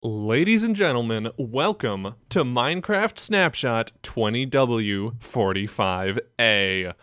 Ladies and gentlemen, welcome to Minecraft Snapshot 20W45A.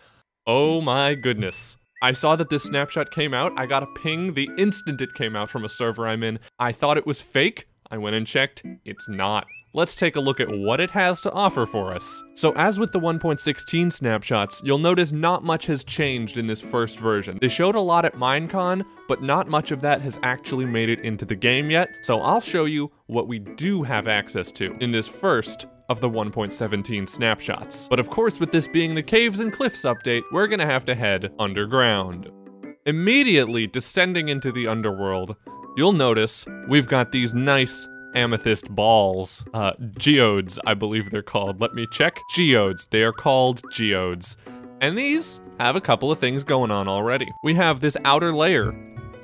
Oh my goodness. I saw that this snapshot came out. I got a ping the instant it came out from a server I'm in. I thought it was fake. I went and checked. It's not. Let's take a look at what it has to offer for us. So as with the 1.16 snapshots, you'll notice not much has changed in this first version. They showed a lot at Minecon, but not much of that has actually made it into the game yet, so I'll show you what we do have access to in this first of the 1.17 snapshots. But of course, with this being the Caves and Cliffs update, we're gonna have to head underground. Immediately descending into the underworld, you'll notice we've got these nice amethyst balls. Geodes, I believe they're called. Let me check. Geodes. They are called geodes. And these have a couple of things going on already. We have this outer layer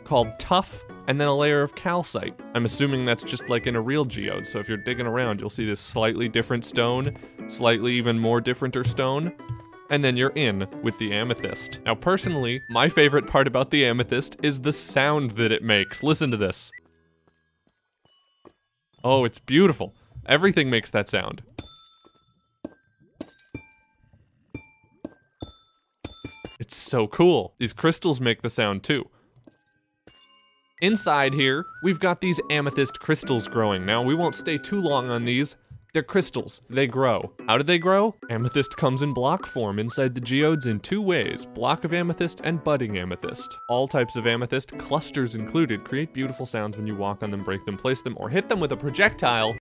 called tuff, and then a layer of calcite. I'm assuming that's just like in a real geode, so if you're digging around, you'll see this slightly different stone, slightly even more differenter stone, and then you're in with the amethyst. Now personally, my favorite part about the amethyst is the sound that it makes. Listen to this. Oh, it's beautiful. Everything makes that sound. It's so cool. These crystals make the sound too. Inside here, we've got these amethyst crystals growing. Now, we won't stay too long on these. They're crystals. They grow. How do they grow? Amethyst comes in block form inside the geodes in two ways: block of amethyst and budding amethyst. All types of amethyst, clusters included, create beautiful sounds when you walk on them, break them, place them, or hit them with a projectile.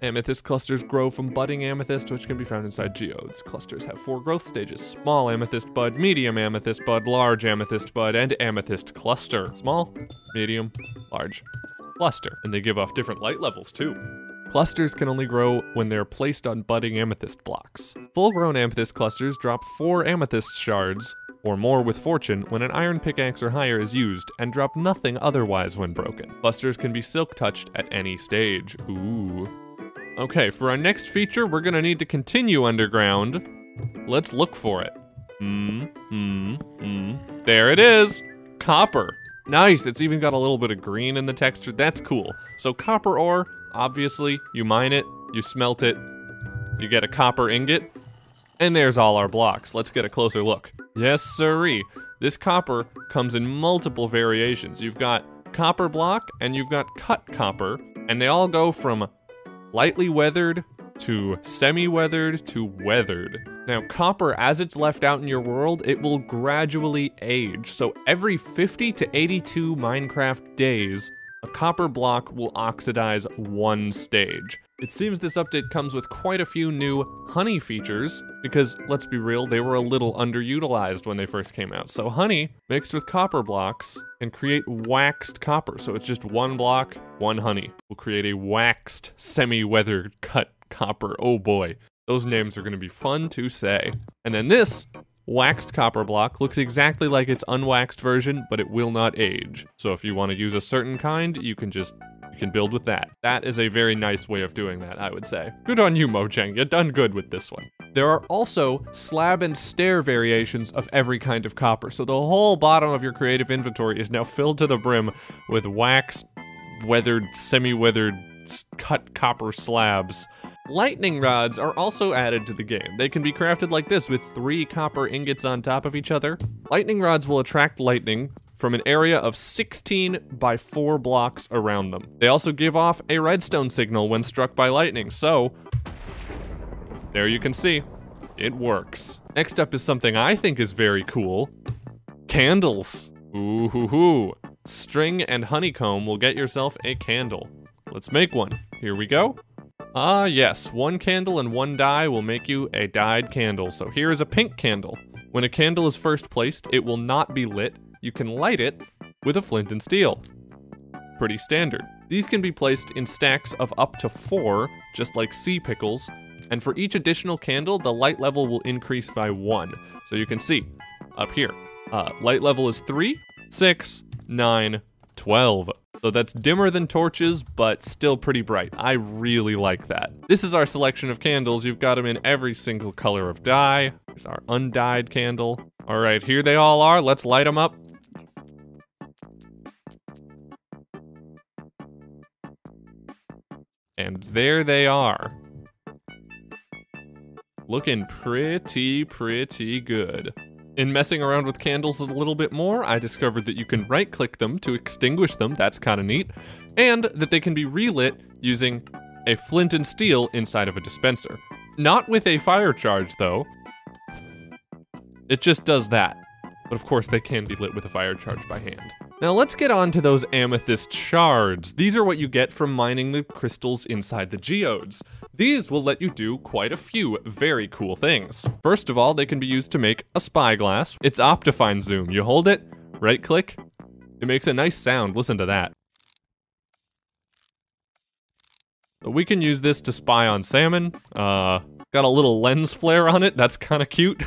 Amethyst clusters grow from budding amethyst, which can be found inside geodes. Clusters have 4 growth stages: small amethyst bud, medium amethyst bud, large amethyst bud, and amethyst cluster. Small, medium, large, cluster. And they give off different light levels too. Clusters can only grow when they're placed on budding amethyst blocks. Full-grown amethyst clusters drop 4 amethyst shards, or more with fortune, when an iron pickaxe or higher is used, and drop nothing otherwise when broken. Clusters can be silk-touched at any stage. Ooh. Okay, for our next feature, we're gonna need to continue underground. Let's look for it. There it is! Copper. Nice, it's even got a little bit of green in the texture. That's cool. So copper ore, obviously, you mine it, you smelt it, you get a copper ingot, and there's all our blocks. Let's get a closer look. Yes, sirree. This copper comes in multiple variations. You've got copper block, and you've got cut copper, and they all go from lightly weathered to semi-weathered to weathered. Now, copper, as it's left out in your world, it will gradually age. So every 50 to 82 Minecraft days, a copper block will oxidize 1 stage. It seems this update comes with quite a few new honey features, because let's be real, they were a little underutilized when they first came out. So honey mixed with copper blocks and create waxed copper. So it's just 1 block, 1 honey. We'll create a waxed, semi-weathered cut copper. Oh boy, those names are gonna be fun to say. And then this waxed copper block looks exactly like its unwaxed version, but it will not age. So if you want to use a certain kind, you can build with that. That is a very nice way of doing that, I would say. Good on you, Mojang. You done good with this one. There are also slab and stair variations of every kind of copper. So the whole bottom of your creative inventory is now filled to the brim with waxed, weathered, semi-weathered, cut copper slabs. Lightning rods are also added to the game. They can be crafted like this with 3 copper ingots on top of each other. Lightning rods will attract lightning from an area of 16 by 4 blocks around them. They also give off a redstone signal when struck by lightning, so there you can see, it works. Next up is something I think is very cool: candles. Ooh hoo hoo. String and honeycomb will get yourself a candle. Let's make one. Here we go. Ah yes, 1 candle and 1 dye will make you a dyed candle. So here is a pink candle. When a candle is first placed, it will not be lit. You can light it with a flint and steel. Pretty standard. These can be placed in stacks of up to 4, just like sea pickles, and for each additional candle, the light level will increase by 1. So you can see, up here, light level is 3, 6, 9, 12. So that's dimmer than torches, but still pretty bright. I really like that. This is our selection of candles. You've got them in every single color of dye. Here's our undyed candle. All right, here they all are. Let's light them up. And there they are. Looking pretty good. In messing around with candles a little bit more, I discovered that you can right-click them to extinguish them, that's kinda neat, and that they can be relit using a flint and steel inside of a dispenser. Not with a fire charge, though. It just does that. But of course, they can be lit with a fire charge by hand. Now let's get on to those amethyst shards. These are what you get from mining the crystals inside the geodes. These will let you do quite a few very cool things. First of all, they can be used to make a spyglass. It's Optifine Zoom. You hold it, right click, it makes a nice sound, listen to that. So we can use this to spy on salmon. Got a little lens flare on it, that's kinda cute.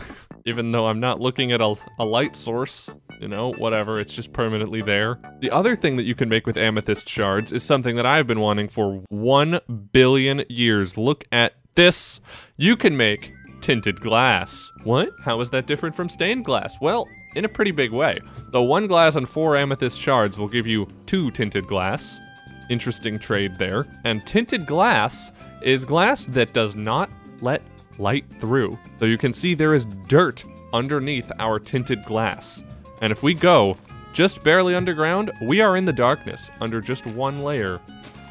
Even though I'm not looking at a light source, you know, whatever, it's just permanently there. The other thing that you can make with amethyst shards is something that I've been wanting for 1 billion years. Look at this. You can make tinted glass. What? How is that different from stained glass? Well, in a pretty big way. The 1 glass and 4 amethyst shards will give you 2 tinted glass. Interesting trade there. And tinted glass is glass that does not let light through. So you can see there is dirt underneath our tinted glass. And if we go just barely underground, we are in the darkness under just 1 layer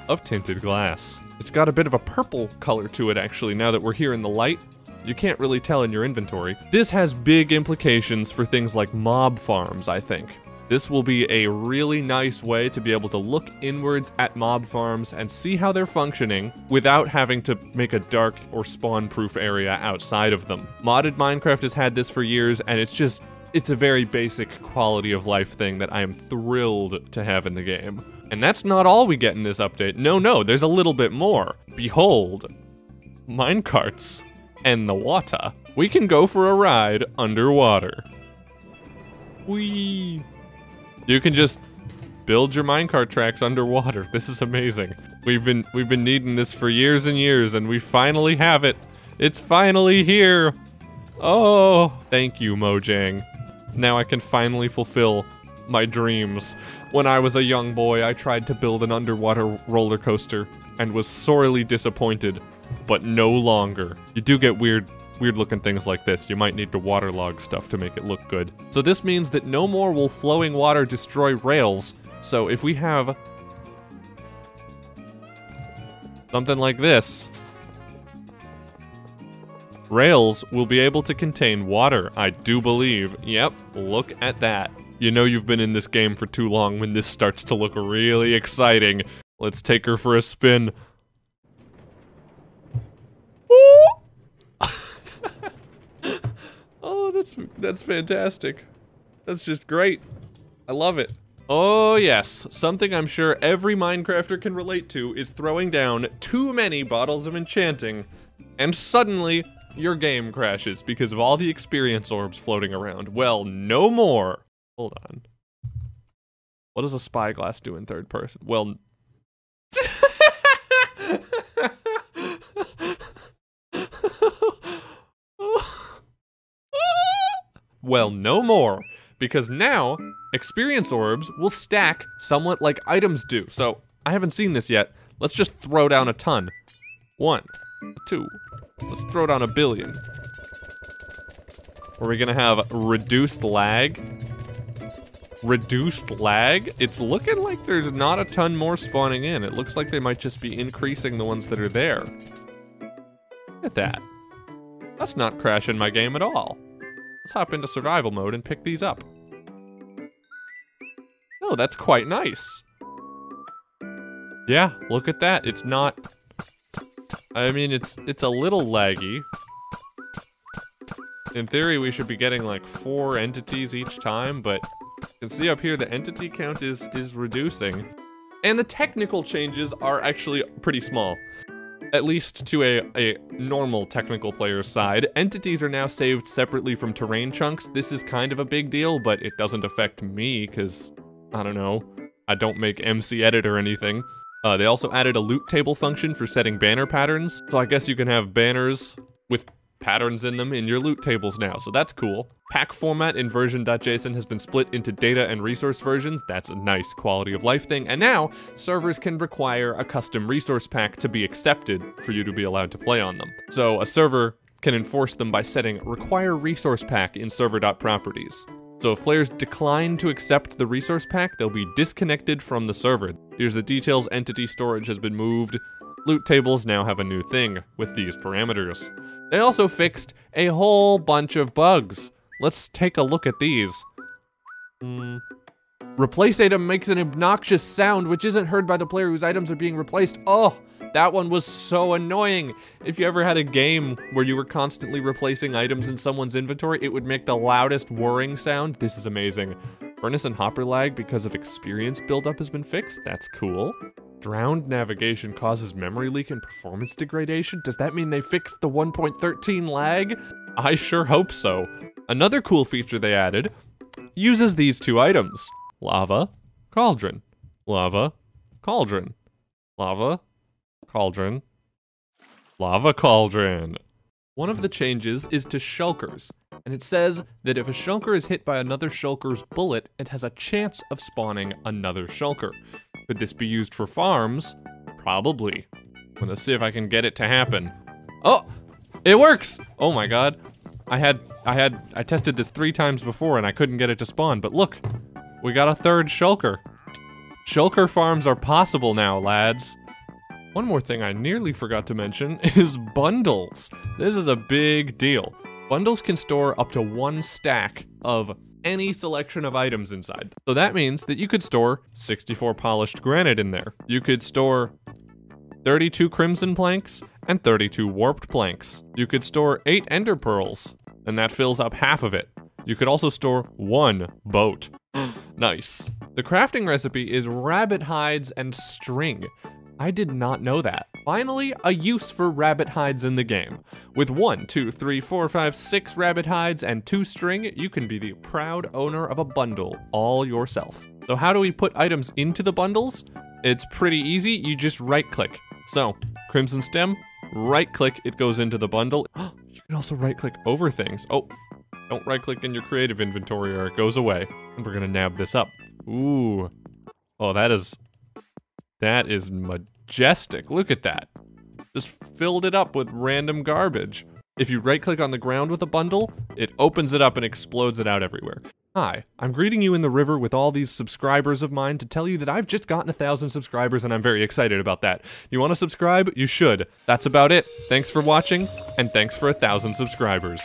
of tinted glass. It's got a bit of a purple color to it actually now that we're here in the light. You can't really tell in your inventory. This has big implications for things like mob farms, I think. This will be a really nice way to be able to look inwards at mob farms and see how they're functioning without having to make a dark or spawn-proof area outside of them. Modded Minecraft has had this for years, and it's a very basic quality of life thing that I am thrilled to have in the game. And that's not all we get in this update. No, there's a little bit more. Behold, minecarts and the water. We can go for a ride underwater. Whee! You can just build your minecart tracks underwater. This is amazing. We've been needing this for years and years, and we finally have it. It's finally here. Oh, thank you, Mojang. Now I can finally fulfill my dreams. When I was a young boy, I tried to build an underwater roller coaster and was sorely disappointed, but no longer. You do get weird looking things like this. You might need to waterlog stuff to make it look good. So this means that no more will flowing water destroy rails. So if we have something like this, rails will be able to contain water, I do believe. Yep, look at that. You know you've been in this game for too long when this starts to look really exciting. Let's take her for a spin. Oh, that's fantastic. That's just great. I love it. Oh yes, something I'm sure every Minecrafter can relate to is throwing down too many bottles of enchanting, and suddenly your game crashes because of all the experience orbs floating around. Well, no more. Hold on. What does a spyglass do in third person? Well, well, no more, because now experience orbs will stack somewhat like items do. So I haven't seen this yet. Let's just throw down a ton. 1, 2. Let's throw down 1 billion. Are we gonna have reduced lag? Reduced lag? It's looking like there's not a ton more spawning in. It looks like they might just be increasing the ones that are there. Look at that. That's not crashing my game at all. Let's hop into survival mode and pick these up. Oh, that's quite nice. Yeah, look at that. It's not... I mean, it's a little laggy. In theory, we should be getting like 4 entities each time, but you can see up here the entity count is reducing. And the technical changes are actually pretty small. At least to a normal technical player's side. Entities are now saved separately from terrain chunks. This is kind of a big deal, but it doesn't affect me, because, I don't know, I don't make MC Edit or anything. They also added a loot table function for setting banner patterns, so I guess you can have banners with patterns in them in your loot tables now, so that's cool. Pack format in version.json has been split into data and resource versions. That's a nice quality of life thing. And now, servers can require a custom resource pack to be accepted for you to be allowed to play on them. So a server can enforce them by setting require resource pack in server.properties. So if players decline to accept the resource pack, they'll be disconnected from the server. Here's the details: entity storage has been moved. Loot tables now have a new thing with these parameters. They also fixed a whole bunch of bugs. Let's take a look at these. Replace item makes an obnoxious sound which isn't heard by the player whose items are being replaced. Oh, that one was so annoying. If you ever had a game where you were constantly replacing items in someone's inventory, it would make the loudest whirring sound. This is amazing. Furnace and hopper lag because of experience buildup has been fixed. That's cool. Drowned navigation causes memory leak and performance degradation. Does that mean they fixed the 1.13 lag? I sure hope so. Another cool feature they added uses these two items. Lava, cauldron. Lava, cauldron. Lava, cauldron. Lava cauldron. One of the changes is to shulkers, and it says that if a shulker is hit by another shulker's bullet, it has a chance of spawning another shulker. Could this be used for farms? Probably. I'm gonna see if I can get it to happen. Oh, it works! Oh my god. I tested this 3 times before and I couldn't get it to spawn, but look, we got a third shulker. Shulker farms are possible now, lads. One more thing I nearly forgot to mention is bundles. This is a big deal. Bundles can store up to 1 stack of any selection of items inside. So that means that you could store 64 polished granite in there. You could store 32 crimson planks and 32 warped planks. You could store 8 ender pearls, and that fills up half of it. You could also store 1 boat. Nice. The crafting recipe is rabbit hides and string. I did not know that. Finally, a use for rabbit hides in the game. With 1, 2, 3, 4, 5, 6 rabbit hides and 2 string, you can be the proud owner of a bundle all yourself. So how do we put items into the bundles? It's pretty easy, you just right click. So, crimson stem, right click, it goes into the bundle. You can also right click over things. Oh, don't right click in your creative inventory or it goes away. And we're gonna nab this up. Ooh. Oh, that is majestic. Look at that. Just filled it up with random garbage. If you right click on the ground with a bundle, it opens it up and explodes it out everywhere. Hi, I'm greeting you in the river with all these subscribers of mine to tell you that I've just gotten 1,000 subscribers and I'm very excited about that. You want to subscribe? You should. That's about it. Thanks for watching, and thanks for 1,000 subscribers.